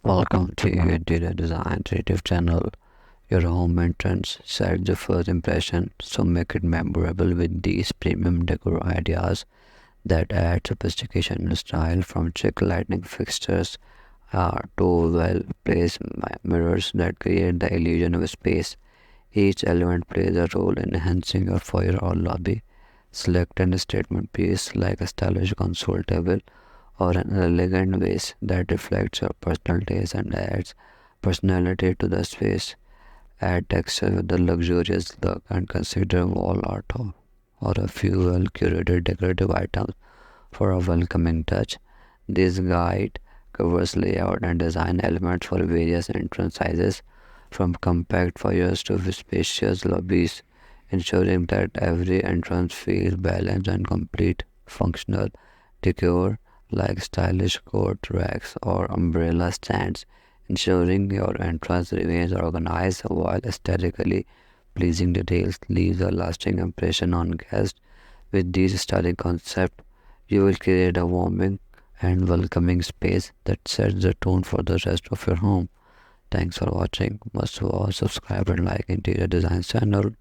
Welcome to Interior Design Creative Channel. Your home entrance sets the first impression, so make it memorable with these premium decor ideas that add sophistication and style, from chic lighting fixtures to well-placed mirrors that create the illusion of space. Each element plays a role in enhancing your foyer or lobby. Select a statement piece like a stylish console table or an elegant vase that reflects your personal taste and adds personality to the space. Add texture with the luxurious look and consider wall art or a few well curated decorative items for a welcoming touch. This guide covers layout and design elements for various entrance sizes, from compact foyers to spacious lobbies, ensuring that every entrance feels balanced and complete. Functional decor like stylish coat racks or umbrella stands, ensuring your entrance remains organized while aesthetically pleasing details leaves a lasting impression on guests. With these styling concepts, you will create a warming and welcoming space that sets the tone for the rest of your home. Thanks for watching. Must subscribe and like Interior Design channel.